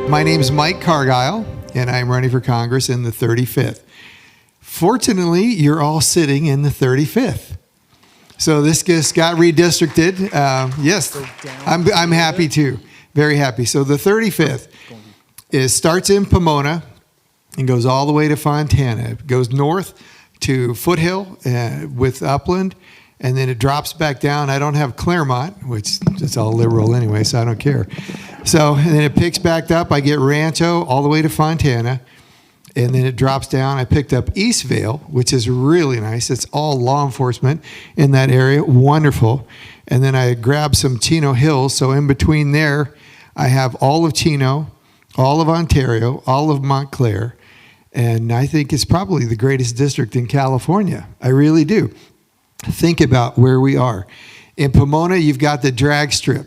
My name is Mike Cargile, and I'm running for Congress in the 35th. Fortunately, you're all sitting in the 35th. So this just got redistricted. Yes, I'm happy too. Very happy. So the 35th starts in Pomona and goes all the way to Fontana. It goes north to Foothill with Upland, and then it drops back down. I don't have Claremont, which it's all liberal anyway, so I don't care. So, and then it picks back up. I get Rancho all the way to Fontana, and then it drops down. I picked up Eastvale, which is really nice. It's all law enforcement in that area. Wonderful. And then I grabbed some Chino Hills. So in between there, I have all of Chino, all of Ontario, all of Montclair, and I think it's probably the greatest district in California. I really do. Think about where we are. In Pomona, you've got the drag strip,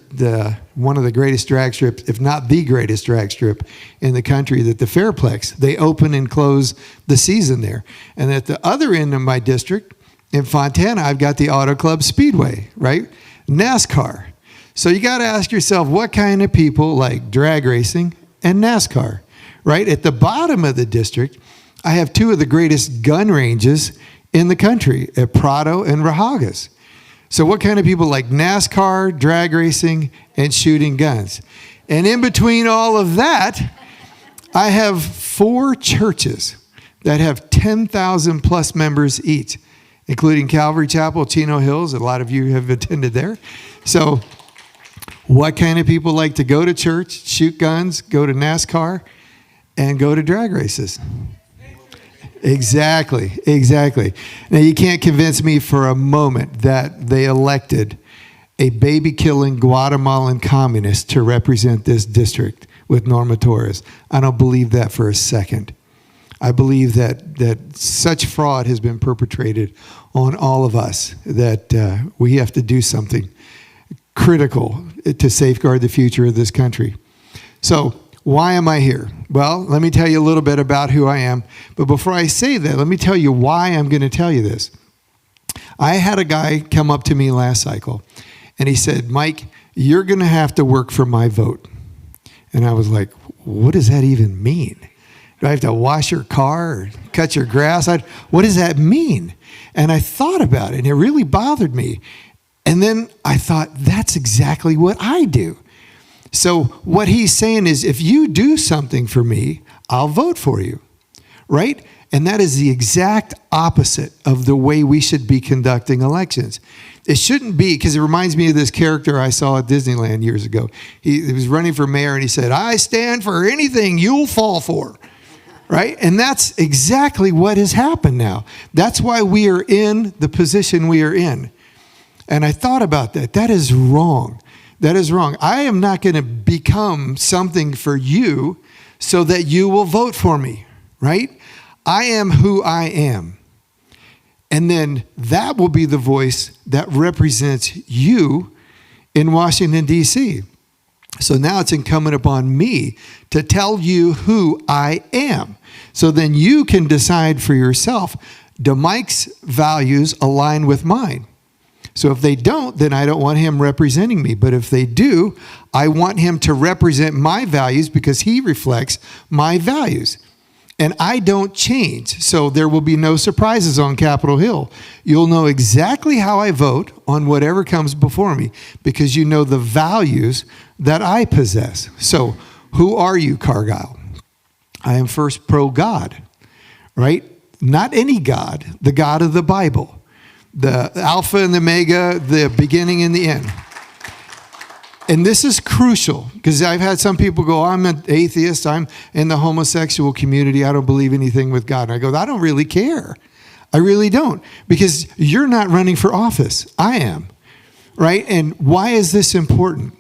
one of the greatest drag strips, if not the greatest drag strip in the country, that the Fairplex. They open and close the season there. And at the other end of my district, in Fontana, I've got the Auto Club Speedway, right? NASCAR. So you got to ask yourself, what kind of people like drag racing and NASCAR, right? At the bottom of the district, I have two of the greatest gun ranges in the country, at Prado and Rahagas. So what kind of people like NASCAR, drag racing, and shooting guns? And in between all of that, I have 4 churches that have 10,000 plus members each, including Calvary Chapel, Chino Hills. A lot of you have attended there. So what kind of people like to go to church, shoot guns, go to NASCAR, and go to drag races? Exactly. Now, you can't convince me for a moment that they elected a baby-killing Guatemalan communist to represent this district with Norma Torres. I don't believe that for a second. I believe that such fraud has been perpetrated on all of us that we have to do something critical to safeguard the future of this country. So, why am I here? Well, let me tell you a little bit about who I am. But before I say that, let me tell you why I'm going to tell you this. I had a guy come up to me last cycle, and he said, Mike, you're going to have to work for my vote. And I was like, what does that even mean? Do I have to wash your car or cut your grass? What does that mean? And I thought about it, and it really bothered me. And then I thought, that's exactly what I do. So what he's saying is, if you do something for me, I'll vote for you, right? And that is the exact opposite of the way we should be conducting elections. It shouldn't be, because it reminds me of this character I saw at Disneyland years ago. He was running for mayor, and he said, I stand for anything you'll fall for, right? And that's exactly what has happened now. That's why we are in the position we are in. And I thought about that. That is wrong. That is wrong. I am not going to become something for you so that you will vote for me, right? I am who I am. And then that will be the voice that represents you in Washington, D.C. So now it's incumbent upon me to tell you who I am. So then you can decide for yourself, do Mike's values align with mine? So if they don't, then I don't want him representing me. But if they do, I want him to represent my values because he reflects my values. And I don't change. So there will be no surprises on Capitol Hill. You'll know exactly how I vote on whatever comes before me because you know the values that I possess. So who are you, Cargile? I am first pro-God, right? Not any God, the God of the Bible. The Alpha and the Omega, the beginning and the end. And this is crucial because I've had some people go, I'm an atheist, I'm in the homosexual community, I don't believe anything with God. And I go, I don't really care. I really don't. Because you're not running for office. I am. Right? And why is this important?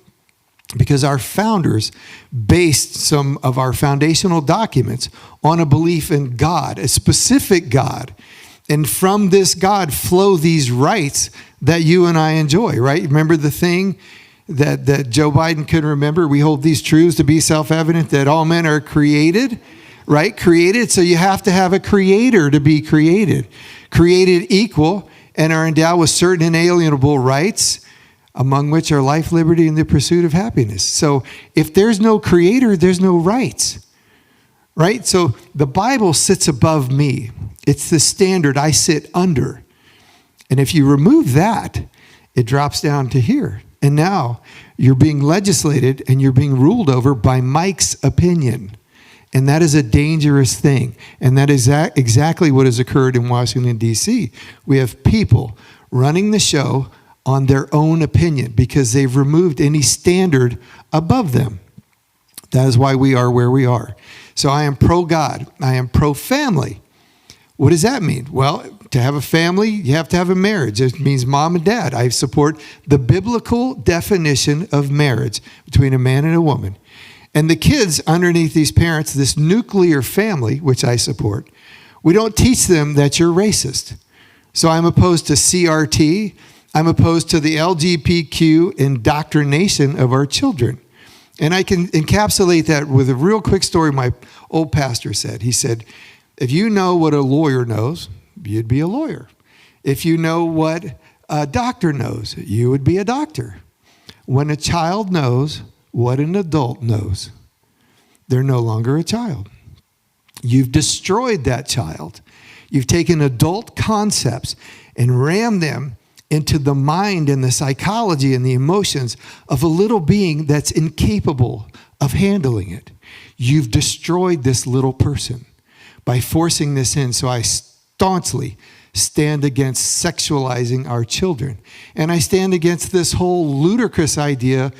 Because our founders based some of our foundational documents on a belief in God, a specific God. And from this God flow these rights that you and I enjoy, right? Remember the thing that Joe Biden couldn't remember? We hold these truths to be self-evident that all men are created, right? Created, so you have to have a creator to be created. Created equal and are endowed with certain inalienable rights among which are life, liberty, and the pursuit of happiness. So if there's no creator, there's no rights, right? So the Bible sits above me. It's the standard I sit under. And if you remove that, it drops down to here. And now you're being legislated and you're being ruled over by Mike's opinion. And that is a dangerous thing. And that is exactly what has occurred in Washington, D.C. We have people running the show on their own opinion because they've removed any standard above them. That is why we are where we are. So I am pro-God. I am pro-family. What does that mean? Well, to have a family, you have to have a marriage. It means mom and dad. I support the biblical definition of marriage between a man and a woman. And the kids underneath these parents, this nuclear family, which I support, we don't teach them that you're racist. So I'm opposed to CRT. I'm opposed to the LGBTQ indoctrination of our children. And I can encapsulate that with a real quick story my old pastor said. He said, if you know what a lawyer knows, you'd be a lawyer. If you know what a doctor knows, you would be a doctor. When a child knows what an adult knows, they're no longer a child. You've destroyed that child. You've taken adult concepts and rammed them into the mind and the psychology and the emotions of a little being that's incapable of handling it. You've destroyed this little person by forcing this in. So I staunchly stand against sexualizing our children. And I stand against this whole ludicrous idea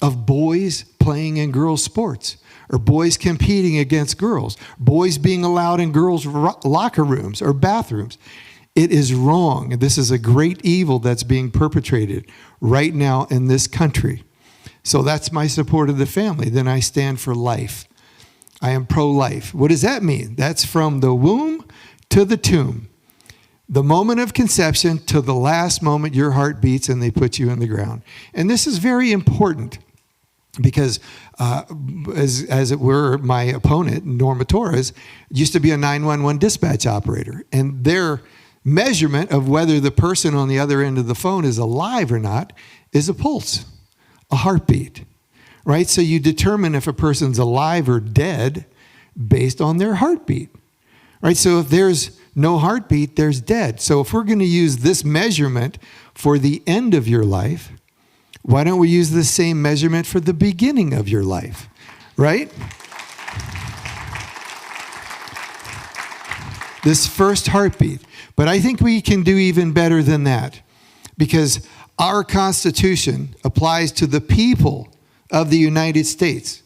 of boys playing in girls' sports, or boys competing against girls, boys being allowed in girls' locker rooms or bathrooms. It is wrong. This is a great evil that's being perpetrated right now in this country. So that's my support of the family. Then I stand for life. I am pro-life. What does that mean? That's from the womb to the tomb. The moment of conception to the last moment your heart beats and they put you in the ground. And this is very important because as it were, my opponent, Norma Torres, used to be a 911 dispatch operator. And their measurement of whether the person on the other end of the phone is alive or not is a pulse, a heartbeat, right? So you determine if a person's alive or dead based on their heartbeat, right? So if there's no heartbeat, there's dead. So if we're going to use this measurement for the end of your life, why don't we use the same measurement for the beginning of your life, right? This first heartbeat. But I think we can do even better than that because our Constitution applies to the people of the United States.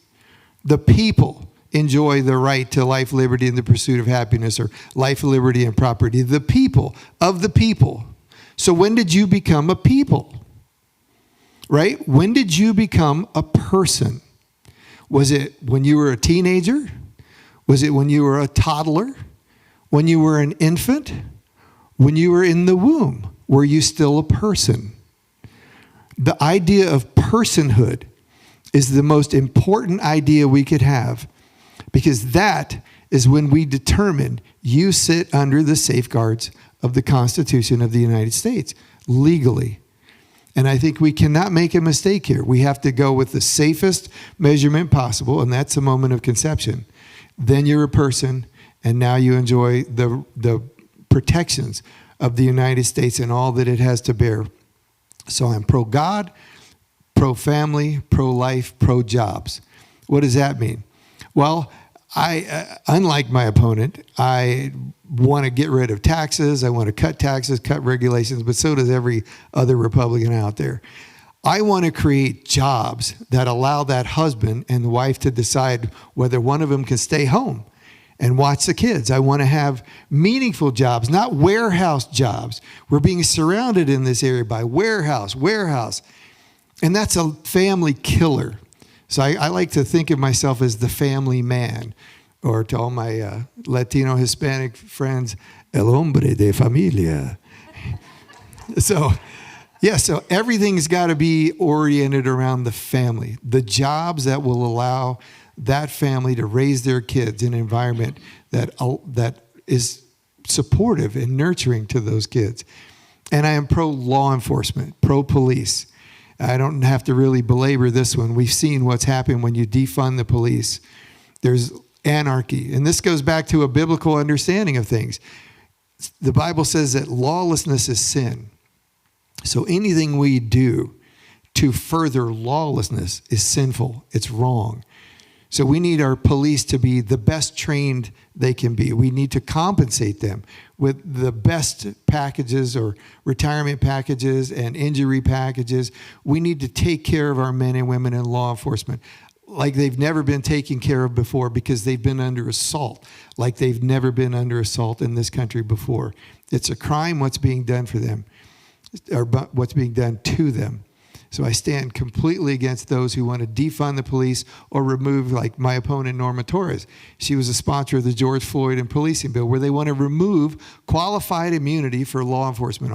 The people enjoy the right to life, liberty, and the pursuit of happiness, or life, liberty, and property. The people of the people. So when did you become a people? Right? When did you become a person? Was it when you were a teenager? Was it when you were a toddler? When you were an infant? When you were in the womb? Were you still a person? The idea of personhood is the most important idea we could have because that is when we determine you sit under the safeguards of the Constitution of the United States legally. And I think we cannot make a mistake here. We have to go with the safest measurement possible, and that's the moment of conception. Then you're a person, and now you enjoy the protections of the United States and all that it has to bear. So I'm pro-God, pro-family, pro-life, pro-jobs. What does that mean? Well, I, unlike my opponent, I want to get rid of taxes. I want to cut taxes, cut regulations, but so does every other Republican out there. I want to create jobs that allow that husband and the wife to decide whether one of them can stay home and watch the kids. I want to have meaningful jobs, not warehouse jobs. We're being surrounded in this area by warehouse. And that's a family killer. So I like to think of myself as the family man, or to all my Latino Hispanic friends, el hombre de familia. So everything's got to be oriented around the family, the jobs that will allow that family to raise their kids in an environment that is supportive and nurturing to those kids. And I am pro-law enforcement, pro-police. I don't have to really belabor this one. We've seen what's happened when you defund the police. There's anarchy. And this goes back to a biblical understanding of things. The Bible says that lawlessness is sin. So anything we do to further lawlessness is sinful. It's wrong. So we need our police to be the best trained they can be. We need to compensate them with the best packages or retirement packages and injury packages. We need to take care of our men and women in law enforcement like they've never been taken care of before, because they've been under assault like they've never been under assault in this country before. It's a crime what's being done for them, or what's being done to them. So I stand completely against those who want to defund the police or remove, like my opponent, Norma Torres. She was a sponsor of the George Floyd and policing bill, where they want to remove qualified immunity for law enforcement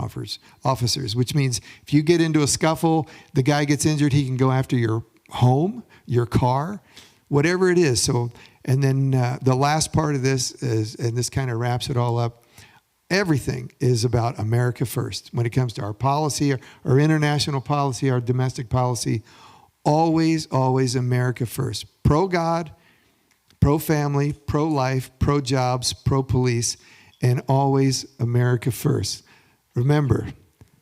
officers, which means if you get into a scuffle, the guy gets injured, he can go after your home, your car, whatever it is. So, and then the last part of this is, and this kind of wraps it all up, everything is about America first. When it comes to our policy, our international policy, our domestic policy, always, always America first. Pro-God, pro-family, pro-life, pro-jobs, pro-police, and always America first. Remember,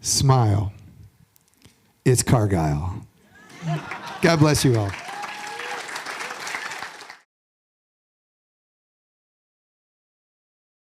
smile. It's Cargile. God bless you all.